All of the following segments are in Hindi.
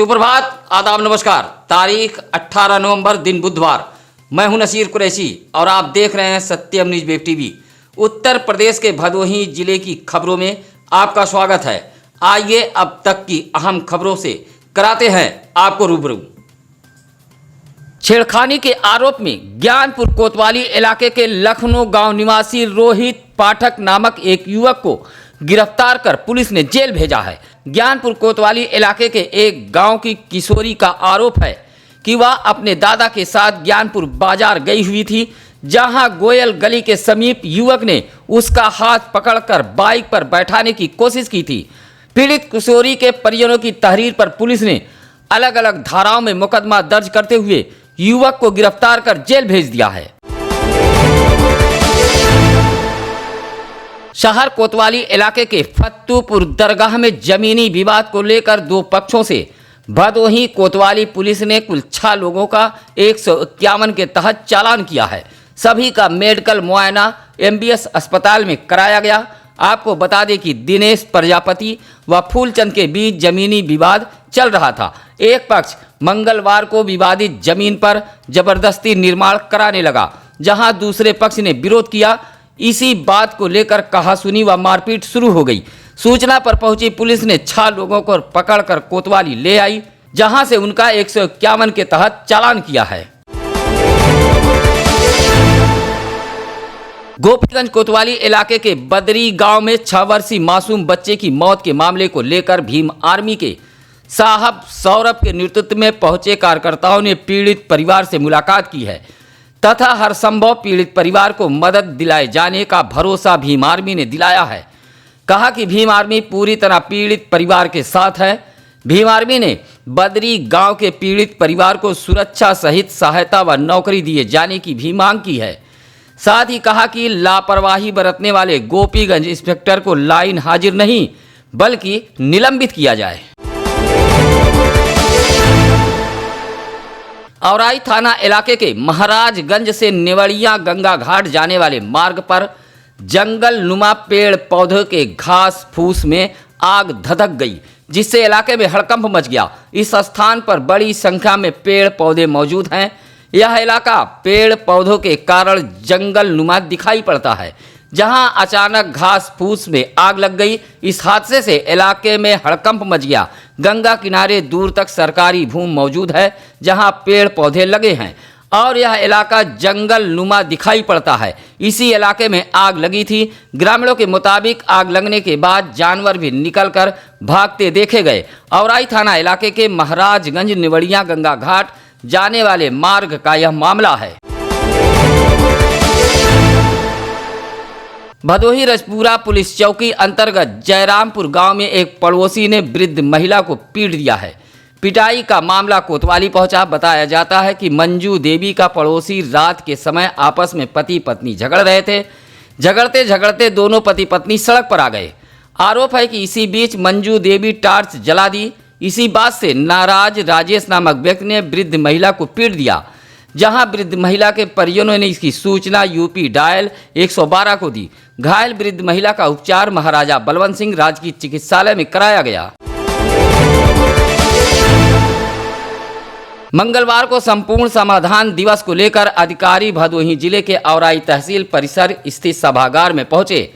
सुप्रभात, आदाब, नमस्कार। तारीख 18 नवंबर, दिन बुधवार। मैं हूं नसीर कुरैशी और आप देख रहे हैं सत्यम news web TV. Uttar Pradesh के भदोही जिले की खबरों में आपका स्वागत है। आइए अब तक की अहम खबरों से कराते हैं आपको रूबरू। छेड़खानी के आरोप में ज्ञानपुर कोतवाली इलाके के लखनऊ गांव निवासी रोहित पाठक नामक एक युवक को गिरफ्तार कर पुलिस ने जेल भेजा है। ज्ञानपुर कोतवाली इलाके के एक गांव की किशोरी का आरोप है कि वह अपने दादा के साथ ज्ञानपुर बाजार गई हुई थी, जहां गोयल गली के समीप युवक ने उसका हाथ पकड़कर बाइक पर बैठाने की कोशिश की थी। पीड़ित किशोरी के परिजनों की तहरीर पर पुलिस ने अलग अलग धाराओं में मुकदमा दर्ज करते हुए युवक को गिरफ्तार कर जेल भेज दिया है। शहर कोतवाली इलाके के फत्तूपुर दरगाह में जमीनी विवाद को लेकर दो पक्षों से भदोही कोतवाली पुलिस ने कुल 6 लोगों का 151 के तहत चालान किया है। सभी का मेडिकल मुआयना MBS अस्पताल में कराया गया। आपको बता दें कि दिनेश प्रजापति व फूलचंद के बीच जमीनी विवाद चल रहा था। एक पक्ष मंगलवार को विवादित जमीन पर जबरदस्ती निर्माण कराने लगा, जहां दूसरे पक्ष ने विरोध किया। इसी बात को लेकर कहासुनी व मारपीट शुरू हो गई। सूचना पर पहुंची पुलिस ने 6 लोगों को पकड़कर कोतवाली ले आई, जहां से उनका 151 के तहत चालान किया है। गोपीगंज कोतवाली इलाके के बदरी गांव में 6 वर्षीय मासूम बच्चे की मौत के मामले को लेकर भीम आर्मी के साहब सौरभ के नेतृत्व में पहुंचे कार्यकर्ताओं ने पीड़ित परिवार से मुलाकात की है तथा हर संभव पीड़ित परिवार को मदद दिलाए जाने का भरोसा भीम आर्मी ने दिलाया है। कहा कि भीम आर्मी पूरी तरह पीड़ित परिवार के साथ है। भीम आर्मी ने बदरी गांव के पीड़ित परिवार को सुरक्षा सहित सहायता व नौकरी दिए जाने की भी मांग की है। साथ ही कहा कि लापरवाही बरतने वाले गोपीगंज इंस्पेक्टर को लाइन हाजिर नहीं बल्कि निलंबित किया जाए। औराई थाना इलाके के महाराजगंज से नेवड़िया गंगा घाट जाने वाले मार्ग पर जंगल नुमा पेड़ पौधों के घास फूस में आग धधक गई, जिससे इलाके में हड़कंप मच गया। इस स्थान पर बड़ी संख्या में पेड़ पौधे मौजूद हैं। यह इलाका पेड़ पौधों के कारण जंगल नुमा दिखाई पड़ता है, जहां अचानक घास फूस में आग लग गई। इस हादसे से इलाके में हड़कंप मच गया। गंगा किनारे दूर तक सरकारी भूमि मौजूद है, जहां पेड़ पौधे लगे हैं और यह इलाका जंगल नुमा दिखाई पड़ता है। इसी इलाके में आग लगी थी। ग्रामीणों के मुताबिक आग लगने के बाद जानवर भी निकलकर भागते देखे गए। औराई थाना इलाके के महाराजगंज नेवड़िया गंगा घाट जाने वाले मार्ग का यह मामला है। भदोही रजपुरा पुलिस चौकी अंतर्गत जयरामपुर गांव में एक पड़ोसी ने वृद्ध महिला को पीट दिया है। पिटाई का मामला कोतवाली पहुंचा। बताया जाता है कि मंजू देवी का पड़ोसी रात के समय आपस में पति पत्नी झगड़ रहे थे। झगड़ते झगड़ते दोनों पति पत्नी सड़क पर आ गए। आरोप है कि इसी बीच मंजू देवी टार्च जला दी। इसी बात से नाराज राजेश नामक व्यक्ति ने वृद्ध महिला को पीट दिया, जहां वृद्ध महिला के परिजनों ने इसकी सूचना यूपी डायल 112 को दी। घायल वृद्ध महिला का उपचार महाराजा बलवंत सिंह राजकीय चिकित्सालय में कराया गया। मंगलवार को संपूर्ण समाधान दिवस को लेकर अधिकारी भदोही जिले के औराई तहसील परिसर स्थित सभागार में पहुंचे,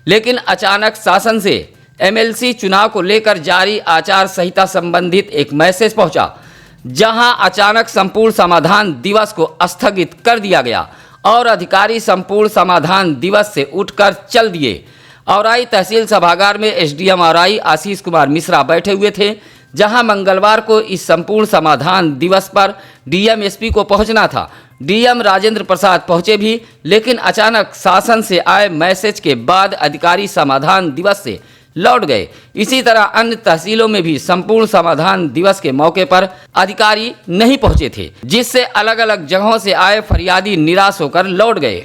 लेकिन अचानक शासन से MLC चुनाव को लेकर जारी आचार संहिता संबंधित एक मैसेज पहुंचा, जहां अचानक संपूर्ण समाधान दिवस को स्थगित कर दिया गया और अधिकारी संपूर्ण समाधान दिवस से उठकर चल दिए। औराई तहसील सभागार में SDM औराई आशीष कुमार मिश्रा बैठे हुए थे, जहां मंगलवार को इस संपूर्ण समाधान दिवस पर DM SP को पहुंचना था। DM राजेंद्र प्रसाद पहुंचे भी, लेकिन अचानक शासन से आए मैसेज के बाद अधिकारी समाधान दिवस से लौट गए। इसी तरह अन्य तहसीलों में भी संपूर्ण समाधान दिवस के मौके पर अधिकारी नहीं पहुंचे थे, जिससे अलग अलग जगहों से आए फरियादी निराश होकर लौट गए।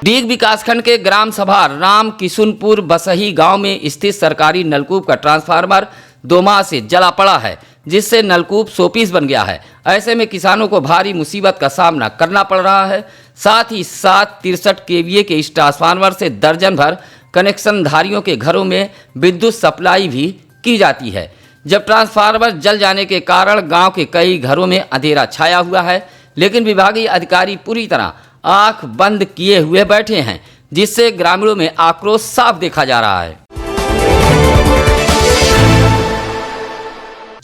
डीग विकासखंड के ग्राम सभा राम किशुनपुर बसही गांव में स्थित सरकारी नलकूप का ट्रांसफार्मर 2 माह से जला पड़ा है, जिससे नलकूप शोपीस बन गया है। ऐसे में किसानों को भारी मुसीबत का सामना करना पड़ रहा है। साथ ही 63 kVA के इस ट्रांसफार्मर से दर्जन भर कनेक्शनधारियों के घरों में विद्युत सप्लाई भी की जाती है। जब ट्रांसफार्मर जल जाने के कारण गांव के कई घरों में अंधेरा छाया हुआ है, लेकिन विभागीय अधिकारी पूरी तरह आंख बंद किए हुए बैठे हैं, जिससे ग्रामीणों में आक्रोश साफ देखा जा रहा है।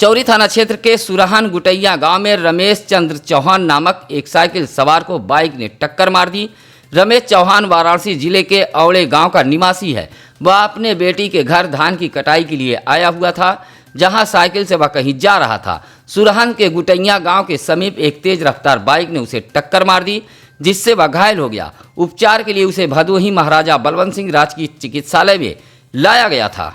चौरी थाना क्षेत्र के सुरहान गुटैया गांव में रमेश चंद्र चौहान नामक एक साइकिल सवार को बाइक ने टक्कर मार दी। रमेश चौहान वाराणसी जिले के औड़े गांव का निवासी है। वह अपने बेटी के घर धान की कटाई के लिए आया हुआ था, जहां साइकिल से वह कहीं जा रहा था। सुरहान के गुटैया गांव के समीप एक तेज रफ्तार बाइक ने उसे टक्कर मार दी, जिससे वह घायल हो गया। उपचार के लिए उसे भदोही महाराजा बलवंत सिंह राजकीय चिकित्सालय में लाया गया था।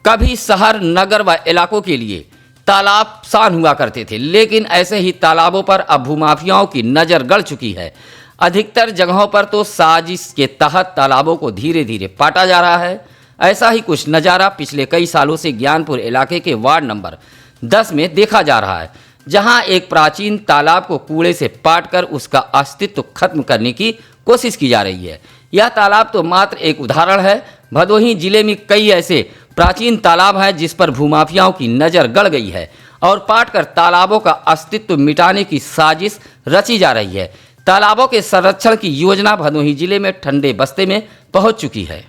कभी शहर, नगर व इलाकों के लिए तालाब शान हुआ करते थे, लेकिन ऐसे ही तालाबों पर अब भूमाफियाओं की नज़र गड़ चुकी है। अधिकतर जगहों पर तो साजिश के तहत तालाबों को धीरे धीरे पाटा जा रहा है। ऐसा ही कुछ नज़ारा पिछले कई सालों से ज्ञानपुर इलाके के वार्ड नंबर 10 में देखा जा रहा है, जहां एक प्राचीन तालाब को कूड़े से पाटकर उसका अस्तित्व खत्म करने की कोशिश की जा रही है। यह तालाब तो मात्र एक उदाहरण है। भदोही जिले में कई ऐसे प्राचीन तालाब हैं जिस पर भूमाफियाओं की नज़र गड़ गई है और पाटकर तालाबों का अस्तित्व मिटाने की साजिश रची जा रही है। तालाबों के संरक्षण की योजना भदोही जिले में ठंडे बस्ते में पहुंच चुकी है।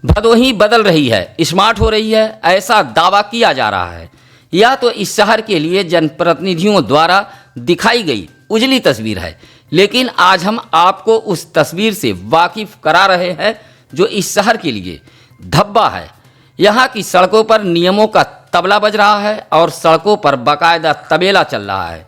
भदोही बदल रही है, स्मार्ट हो रही है, ऐसा दावा किया जा रहा है। यह तो इस शहर के लिए जनप्रतिनिधियों द्वारा दिखाई गई उजली तस्वीर है, लेकिन आज हम आपको उस तस्वीर से वाकिफ करा रहे हैं जो इस शहर के लिए धब्बा है। यहाँ की सड़कों पर नियमों का तबला बज रहा है और सड़कों पर बाकायदा तबेला चल रहा है।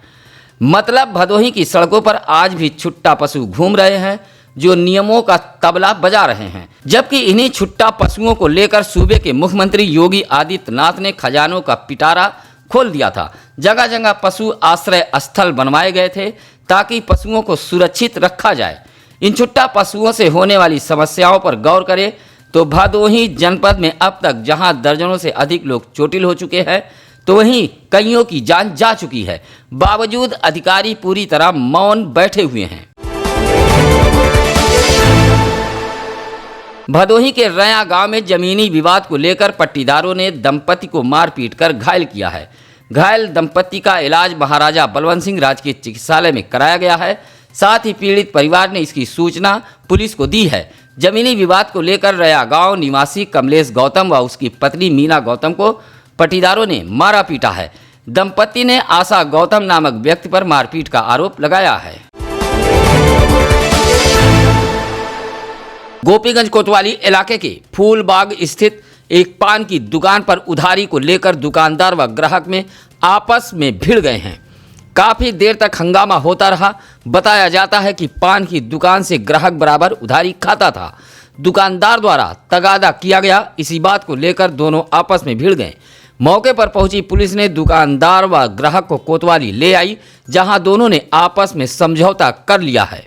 मतलब भदोही की सड़कों पर आज भी छुट्टा पशु घूम रहे हैं जो नियमों का तबला बजा रहे हैं, जबकि इन्हीं छुट्टा पशुओं को लेकर सूबे के मुख्यमंत्री योगी आदित्यनाथ ने खजानों का पिटारा खोल दिया था। जगह जगह पशु आश्रय स्थल बनवाए गए थे ताकि पशुओं को सुरक्षित रखा जाए। इन छुट्टा पशुओं से होने वाली समस्याओं पर गौर करें तो भदोही जनपद में अब तक जहां दर्जनों से अधिक लोग चोटिल हो चुके हैं, तो वहीं कईयों की जान जा चुकी है। बावजूद अधिकारी पूरी तरह मौन बैठे हुए हैं। भदोही के रया गांव में जमीनी विवाद को लेकर पट्टीदारों ने दंपति को मारपीट कर घायल किया है। घायल दंपति का इलाज महाराजा बलवंत सिंह राजकीय चिकित्सालय में कराया गया है। साथ ही पीड़ित परिवार ने इसकी सूचना पुलिस को दी है। जमीनी विवाद को लेकर रया गांव निवासी कमलेश गौतम व उसकी पत्नी मीना गौतम को पट्टीदारों ने मारा पीटा है। दंपति ने आशा गौतम नामक व्यक्ति पर मारपीट का आरोप लगाया है। गोपीगंज कोतवाली इलाके के फूलबाग स्थित एक पान की दुकान पर उधारी को लेकर दुकानदार व ग्राहक में आपस में भिड़ गए हैं। काफ़ी देर तक हंगामा होता रहा। बताया जाता है कि पान की दुकान से ग्राहक बराबर उधारी खाता था। दुकानदार द्वारा तगादा किया गया। इसी बात को लेकर दोनों आपस में भिड़ गए। मौके पर पहुंची पुलिस ने दुकानदार व ग्राहक को कोतवाली ले आई, जहां दोनों ने आपस में समझौता कर लिया है।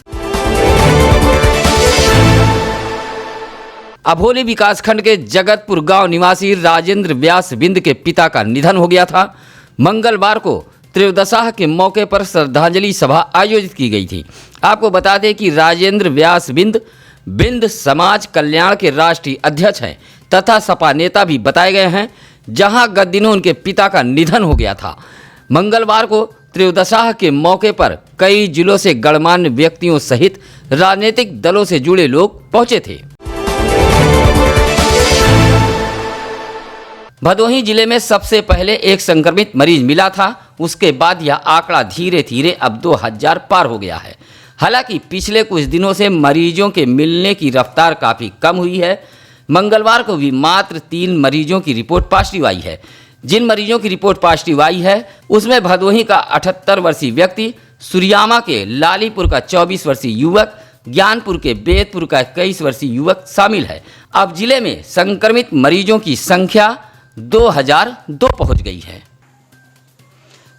अभोली विकासखंड के जगतपुर गांव निवासी राजेंद्र व्यास बिंद के पिता का निधन हो गया था। मंगलवार को त्रयोदशाह के मौके पर श्रद्धांजलि सभा आयोजित की गई थी। आपको बता दें कि राजेंद्र व्यास बिंद समाज कल्याण के राष्ट्रीय अध्यक्ष हैं तथा सपा नेता भी बताए गए हैं, जहां गत दिनों उनके पिता का निधन हो गया था। मंगलवार को त्रयोदशाह के मौके पर कई जिलों से गणमान्य व्यक्तियों सहित राजनीतिक दलों से जुड़े लोग पहुंचे थे। भदोही जिले में सबसे पहले एक संक्रमित मरीज मिला था। उसके बाद यह आंकड़ा धीरे धीरे अब 2000 पार हो गया है। हालांकि पिछले कुछ दिनों से मरीजों के मिलने की रफ्तार काफ़ी कम हुई है। मंगलवार को भी मात्र 3 मरीजों की रिपोर्ट पॉजिटिव आई है। जिन मरीजों की रिपोर्ट पॉजिटिव आई है उसमें भदोही का 78 वर्षीय व्यक्ति, सुरियामा के लालीपुर का 24 वर्षीय युवक, ज्ञानपुर के बेतपुर का 21 वर्षीय युवक शामिल है। अब जिले में संक्रमित मरीजों की संख्या 2002 पहुंच गई है।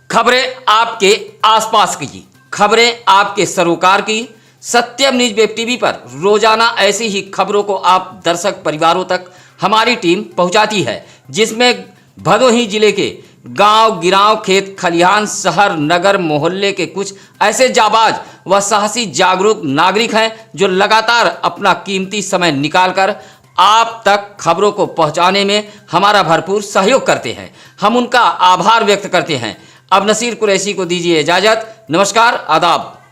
खबरें आपके आसपास की, खबरें आपके सरोकार की। सत्यम न्यूज वेब टीवी पर रोजाना ऐसी ही खबरों को आप दर्शक परिवारों तक हमारी टीम पहुंचाती है, जिसमें भदोही जिले के गांव गिराव खेत खलिहान शहर नगर मोहल्ले के कुछ ऐसे जाबाज व साहसी जागरूक नागरिक हैं जो लगातार अपना कीमती समय निकालकर आप तक खबरों को पहुंचाने में हमारा भरपूर सहयोग करते हैं। हम उनका आभार व्यक्त करते हैं। अब नसीर कुरैशी को दीजिए इजाजत। नमस्कार, आदाब।